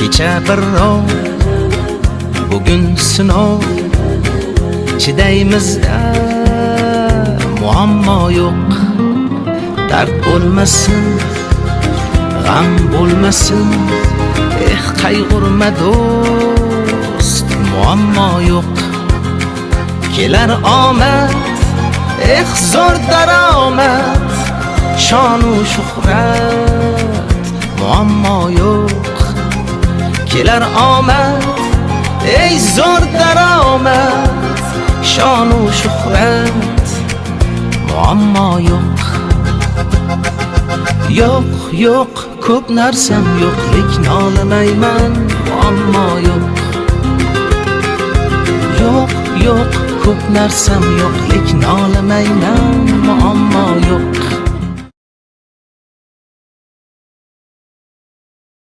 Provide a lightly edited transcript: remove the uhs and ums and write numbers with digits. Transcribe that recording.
kecha bir rov, bugun sinov, chidaymizda muammo yo'q. Dard bo'lmasin, g'am bo'lmasin, qayg'urma do'st, muammo yo'q. Kelar omad, zo'r daromad, shonu shuhrat, muammo yo'q. Kelar omad, zo'r daromad, shonu shuhrat, muammo yo'q. Yo'q, yo'q, ko'p narsam yo'q, lekin olamayman, muammo yo'q. Yo'q, yo'q, ko'p narsam yo'q, lekin olamayman, muammo yo'q.